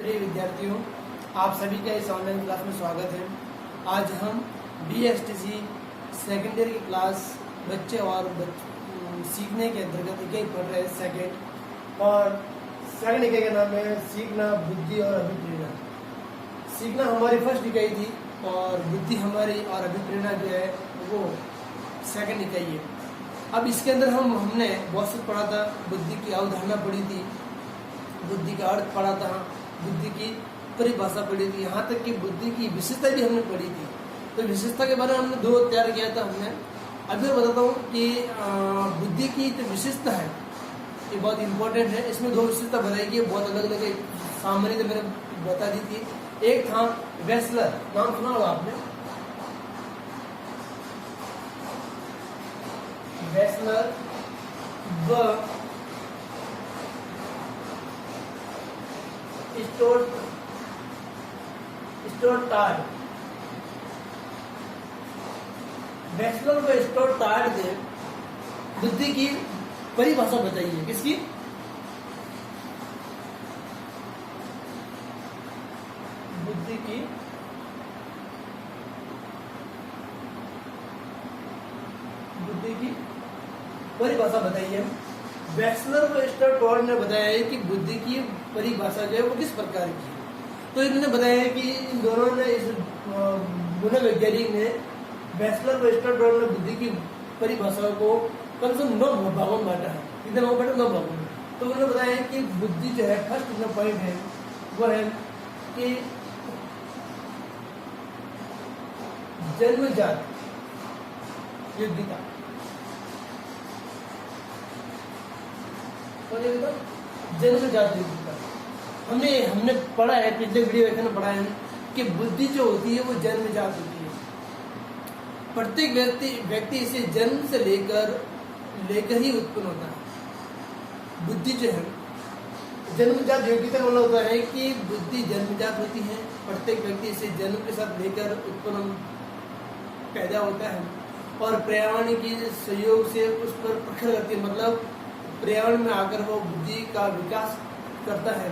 प्रिय विद्यार्थियों, आप सभी का इस ऑनलाइन क्लास में स्वागत है। आज हम BSTC सेकेंडरी की क्लास बच्चे और सीखने के अंतर्गत इकाई पढ़ रहे हैं सेकेंड, और सेकेंड इकाई का नाम है सीखना, बुद्धि और अभिप्रेरणा। सीखना हमारी फर्स्ट इकाई थी और बुद्धि हमारी और अभिप्रेरणा जो है वो सेकेंड इकाई है। अब इसके अंदर हमने बहुत कुछ पढ़ा था। बुद्धि की अवधारणा पढ़ी थी, बुद्धि का अर्थ पढ़ा था, बुद्धि की परिभाषा पढ़ी थी, यहाँ तक कि बुद्धि की विशेषता भी हमने पढ़ी थी। तो विशेषता के बारे में हमने 2 तैयार किया था हमने। अभी मैं बताता हूँ कि बुद्धि की जो विशेषता है ये बहुत इंपॉर्टेंट है। इसमें 2 विशेषता बताई गई, बहुत अलग अलग है। सामान्य तो मैंने बता दी थी। एक था वेस्लर, नाम सुना होगा आपने। वेस्लर व स्टोरटार्ड। वेस्लर व स्टोरटार्ड ने बुद्धि की परिभाषा बताई है। किसकी? बुद्धि की परिभाषा बताई है। वेस्लर व स्टोरटार्ड ने बताया है कि बुद्धि की परिभाषा जो है वो किस प्रकार की है। तो इन्होंने बताया है कि इन दोनों ने, इस मनोवैज्ञानिक ने वेस्लर व स्टोरटार्ड ने बुद्धि की परिभाषा को कम से कम 9 भागों में बांटा है। कितने भागों में बांटा? 9 भागों में। तो उन्होंने बताया है कि बुद्धि जो है, फर्स्ट जो पॉइंट है वो है कि जन्मजात योग्यता। जन्मजात योग्यता हमने पढ़ा है, पिछले वीडियो में पढ़ा है कि बुद्धि जो होती है वो जन्मजात होती है। प्रत्येक व्यक्ति इसे जन्म से लेकर ही उत्पन्न होता है। बुद्धि जो है जन्मजात योग्यता का मतलब होता है कि बुद्धि जन्मजात होती है। प्रत्येक व्यक्ति इसे जन्म के साथ लेकर उत्पन्न पैदा होता है और पर्यावरण के सहयोग से उस पर प्रखर करती है। मतलब पर्यावरण में आकर वो बुद्धि का विकास करता है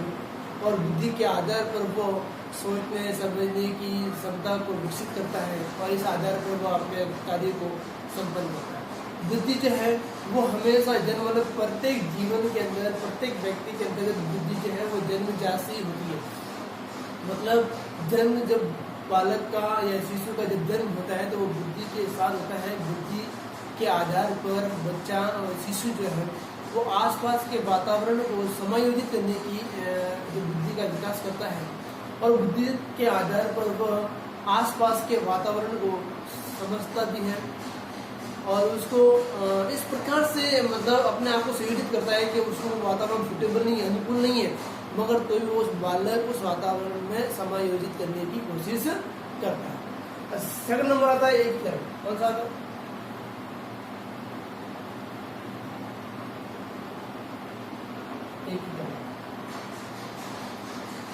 और बुद्धि के आधार पर वो सोचने समझने की क्षमता को विकसित करता है और इस आधार पर वो अपने कार्य को संपन्न करता है। बुद्धि जो है वो हमेशा जन्म, मतलब प्रत्येक जीवन के अंदर, प्रत्येक व्यक्ति के अंतर्गत बुद्धि जो है वो जन्मजात से ही होती है। मतलब जन्म, जब बालक का या शिशु का जब जन्म होता है तो वो बुद्धि के साथ होता है। बुद्धि के आधार पर बच्चा और शिशु जो है वो आसपास के वातावरण को समायोजित करने की जो बुद्धि का विकास करता है और बुद्धि के आधार पर वह आसपास के वातावरण को समझता भी है और उसको इस प्रकार से, मतलब अपने आप को संयोजित करता है कि उसको वातावरण सूटेबल नहीं है, अनुकूल नहीं है, मगर तो भी वो उस बालक उस वातावरण में समायोजित करने की कोशिश करता है। सेकंड नंबर आता है एकीकरण। कौन सा आता है?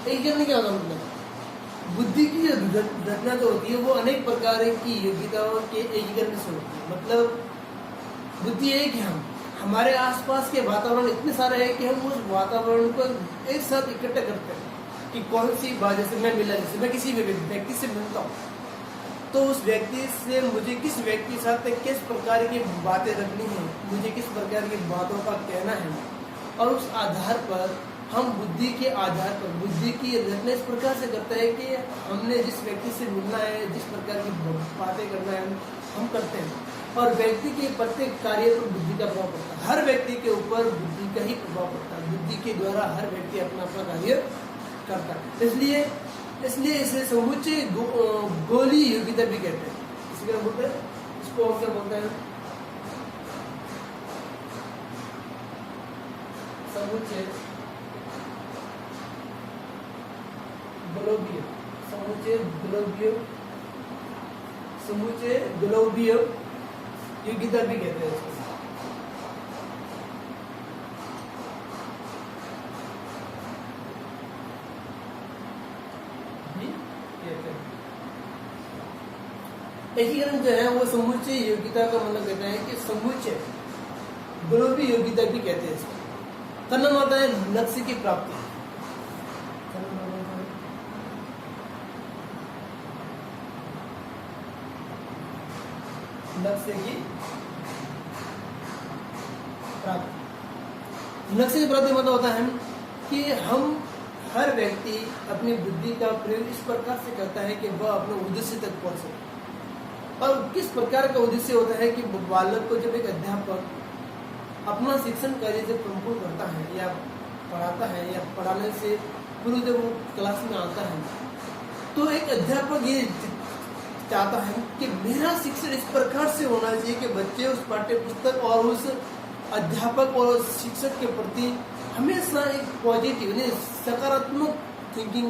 एकीकरण क्या होता है? मतलब बुद्धि की रचना जो होती है वो अनेक प्रकार की योग्यताओं के एकीकरण से होती है। मतलब बुद्धि एक है, हमारे आसपास के वातावरण इतने सारे हैं कि हम उस वातावरण को एक साथ इकट्ठा करते हैं कि कौन सी बात, जैसे मैं मिला, जैसे मैं किसी भी व्यक्ति से मिलता हूँ तो उस व्यक्ति से मुझे किस व्यक्ति के साथ किस प्रकार की बातें रखनी है, मुझे किस प्रकार की बातों का कहना है, और उस आधार पर हम बुद्धि के आधार पर बुद्धि की रचना इस प्रकार से करते हैं कि हमने जिस व्यक्ति से मिलना है, जिस प्रकार की बातें करना है हम करते हैं और व्यक्ति के प्रत्येक कार्य पर बुद्धि का प्रभाव पड़ता है। हर व्यक्ति के ऊपर बुद्धि का ही प्रभाव पड़ता है। बुद्धि के द्वारा हर व्यक्ति अपना अपना कार्य करता है। इसलिए इसे समुच्चय गोली योग्यता भी कहते हैं। इसी क्या बोलते हैं? इसको हम क्या बोलते हैं? समुच्चय ग्लोबीय योग्यता भी कहते हैं इसको। एकीकरण जो है वो समुच्चय योग्यता का मतलब कहता है कि समुच्चय ग्लोबीय योग्यता भी कहते हैं इसको। तन्ना होता है लक्ष्य की प्राप्ति। लक्ष्य की प्राप्ति। लक्ष्य की प्राप्ति मतलब होता है कि हम हर व्यक्ति अपनी बुद्धि का प्रयोग इस प्रकार से करता है कि वह अपने उद्देश्य तक पहुंच सके। और किस प्रकार का उद्देश्य होता है कि बालक को जब एक अध्यापक अपना शिक्षण कार्य जब संपूर्ण करता है या पढ़ाता है या पढ़ाने से पूर्व जब वो क्लास में आता है, तो एक अध्यापक ये चाहता है कि मेरा शिक्षण इस प्रकार से होना चाहिए कि बच्चे उस पाठ्य पुस्तक और उस अध्यापक और शिक्षक के प्रति हमेशा एक पॉजिटिव यानी सकारात्मक थिंकिंग,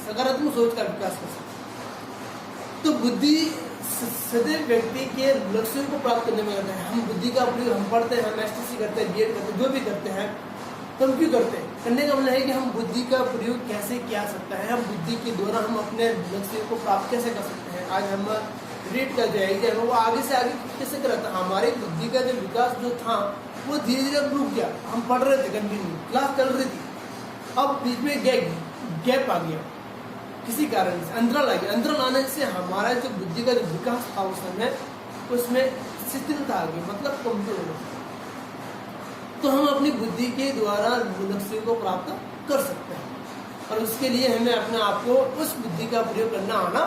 सकारात्मक सोच का विकास कर सके। तो बुद्धि सदैव व्यक्ति के लक्ष्यों को प्राप्त करने में करते हैं। हम बुद्धि का प्रयोग हम पढ़ते हैं, हम एसटीसी करते हैं, बीएड करते हैं, जो भी करते हैं, तो हम क्यों करते हैं? करने का मतलब है कि हम बुद्धि का प्रयोग कैसे किया सकता है, हम बुद्धि के द्वारा हम अपने लक्ष्यों को प्राप्त कैसे कर सकते हैं। आज हम रीड का जो एग्जाम है वो आगे से आगे कैसे कराता है। हमारी बुद्धि का जो विकास जो था वो धीरे धीरे रुक गया। हम पढ़ रहे थे कंटिन्यू, क्लास चल रही थी, अब बीच में गैप आ गया, किसी कारण से अंतराल आ गया। अंतराल आने से हमारा जो बुद्धि का जो विकास था उस समय उसमें शिथिलता आ गई, मतलब कमजोर हो गया। तो हम अपनी बुद्धि के द्वारा लक्ष्य को प्राप्त कर सकते हैं और उसके लिए हमें अपने आप को उस बुद्धि का प्रयोग करना आना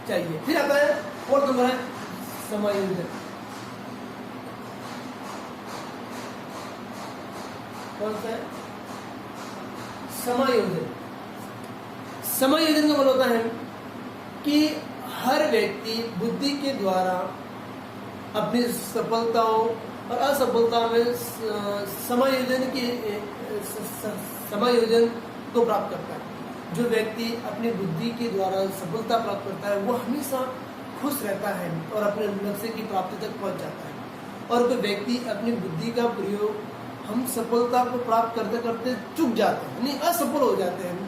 चाहिए। फिर आता है और नंबर है समायोजन। कौन सा है? समायोजन। समायोजन का मतलब होता है कि हर व्यक्ति बुद्धि के द्वारा अपनी सफलताओं और असफलता में समायोजन को प्राप्त करता है। जो व्यक्ति अपनी बुद्धि के द्वारा सफलता प्राप्त करता है वो हमेशा खुश रहता है और अपने लक्ष्य की प्राप्ति तक पहुंच जाता है। और कोई व्यक्ति अपनी बुद्धि का प्रयोग हम सफलता को प्राप्त करते करते चूक जाते हैं, यानी असफल हो जाते हैं,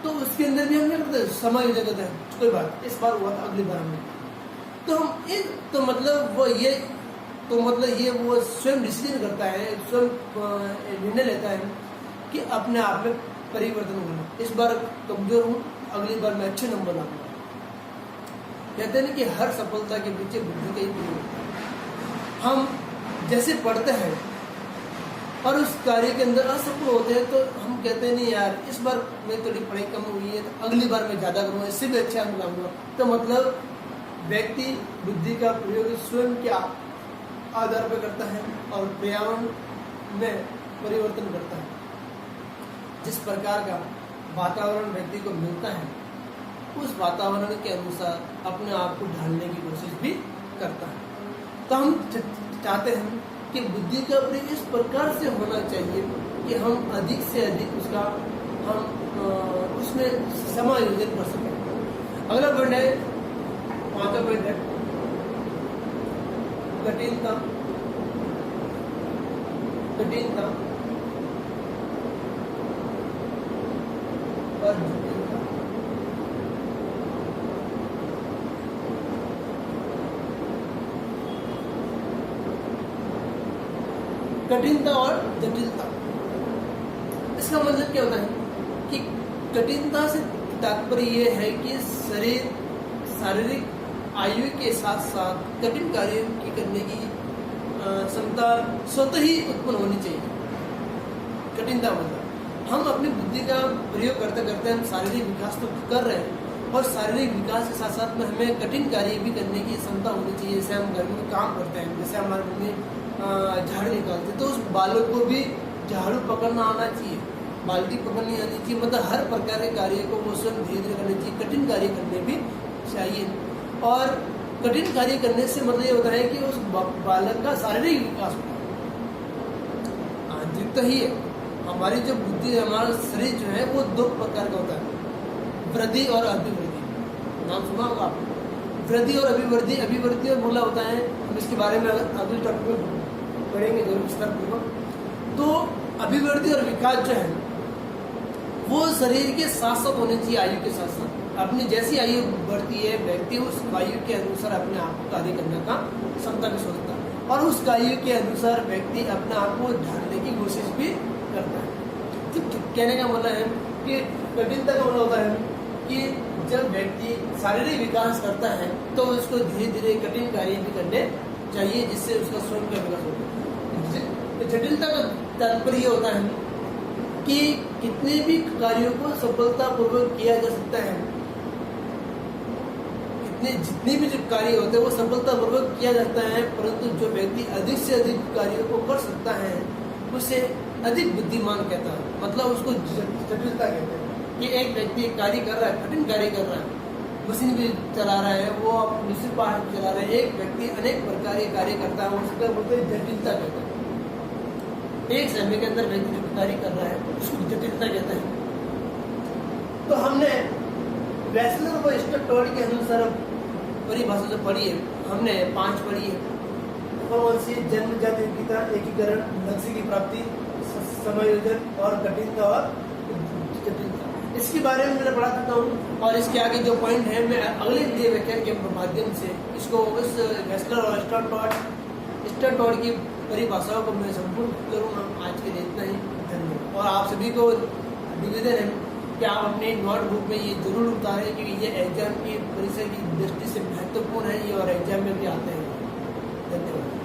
तो उसके अंदर भी हम क्या करते हैं? समायोजन करते हैं। कोई बात इस बार हुआ था, अगली बार में तो हम तो मतलब वो स्वयं डिसीजन करता है, स्वयं निर्णय लेता है कि अपने आप में परिवर्तन होना। इस बार कमजोर हूँ, अगली बार मैं अच्छे नंबर लाऊंगा। कहते हैं कि हर सफलता के पीछे बुद्धि का ही प्रयोग होता है। हम जैसे पढ़ते हैं और उस कार्य के अंदर असफल होते हैं तो हम कहते हैं नहीं यार इस बार मेरी थोड़ी पढ़ाई कम हुई है तो अगली बार मैं ज़्यादा करूँगा, इससे भी अच्छा अंक लाऊंगा। तो मतलब व्यक्ति बुद्धि का प्रयोग स्वयं के आधार पर करता है और पर्यावरण में परिवर्तन करता है। जिस प्रकार का वातावरण व्यक्ति को मिलता है उस वातावरण के अनुसार अपने आप को ढालने की कोशिश भी करता है। तो हम चाहते हैं कि बुद्धि का प्रयोग इस प्रकार से होना चाहिए कि हम अधिक से अधिक उसका हम उसमें समायोजन कर सकें। अगला पॉइंट है, पांचवा पॉइंट है कठिनता और जटिलता। कठिनता और जटिलता, इसका मतलब क्या होता है कि कठिनता से तात्पर्य यह है कि शारीरिक आयु के साथ साथ कठिन कार्य की करने की क्षमता स्वतः ही उत्पन्न होनी चाहिए। कठिनता मतलब हम अपनी बुद्धि का प्रयोग करते करते हम शारीरिक विकास तो कर रहे हैं और शारीरिक विकास के साथ साथ में हमें कठिन कार्य भी करने की क्षमता होनी चाहिए। जैसे हम घर में काम करते हैं, जैसे हमारे घर में झाड़ू निकालते तो उस बालक को भी झाड़ू पकड़ना आना चाहिए, बाल्टी पकड़नी आनी चाहिए। मतलब हर प्रकार के कार्य को वो स्वयं धीरे धीरे करनी चाहिए, कठिन कार्य करने भी चाहिए। और कठिन कार्य करने से मतलब ये होता है कि उस बालक का शारीरिक विकास होता है। आंतरिक तो ही है, हमारी जो बुद्धि हमारा शरीर जो है वो दो प्रकार का होता है, वृद्धि और अभिवृद्धि। नाम सुना होगा आपने, वृद्धि और अभिवृद्धि। अभिवृद्धि और बोला होता है, हम इसके बारे में अगले टॉपिक में पढ़ेंगे जरूर विस्तारपूर्वक। तो अभिवृद्धि और विकास जो है वो शरीर के साथ साथ होने चाहिए, आयु के साथ साथ। अपनी जैसी आयु बढ़ती है व्यक्ति उस आयु के अनुसार अपने आप को कार्य करने का क्षमता भी सोचता है और उस आयु के अनुसार व्यक्ति अपने आप को ढालने की कोशिश भी करता है। तो कहने का मतलब है कि कठिनता का मतलब होता है कि जब व्यक्ति शारीरिक विकास करता है तो उसको धीरे धीरे कठिन कार्य भी करने चाहिए, जिससे उसका स्वयं का विकास होता है। जटिलता का तात्पर्य होता है कि कितने भी कार्यों को सफलतापूर्वक किया जा सकता है, जितने भी जो कार्य होते हैं वो सफलतापूर्वक किया जाता है, परंतु जो व्यक्ति अधिक से अधिक कार्यों को कर सकता है उसे अधिक बुद्धिमान कहता है, मतलब उसको जटिलता कहते हैं। कि एक व्यक्ति एक कार्य कर रहा है, कठिन कार्य कर रहा है, मशीन भी चला रहा है, वो दूसरी पार्ट चला रहा है, एक व्यक्ति अनेक प्रकार के कार्य करता है, उसका बोलते हैं जटिलता कहते हैं। एक समय के अंदर व्यक्ति जो कार्य कर रहा है उसको जटिलता कहते हैं। तो हमने वेस्लर व स्टर्ट के अनुसार परिभाषा जो पढ़ी है, हमने 5 पढ़ी है। कौन सी? जन्मजात योग्यता, एकीकरण, लक्ष्य की प्राप्ति, समायोजन और कठिनता और जटिलता। इसके बारे में मैं पढ़ा चुका हूँ और इसके आगे जो पॉइंट है मैं अगले दिए व्याख्यान के माध्यम से इसको उस वेस्लर और स्टर्ट की परिभाषाओं को मैं संपूर्ण करूँगा। आज के लिए इतना ही, धन्यवाद। और आप सभी को निवेदन है कि आप अपने नोटबुक में ये जरूर उतारें, क्योंकि ये एग्जाम की परीक्षा की दृष्टि से महत्वपूर्ण है ये, और एग्जाम में भी आते हैं। धन्यवाद।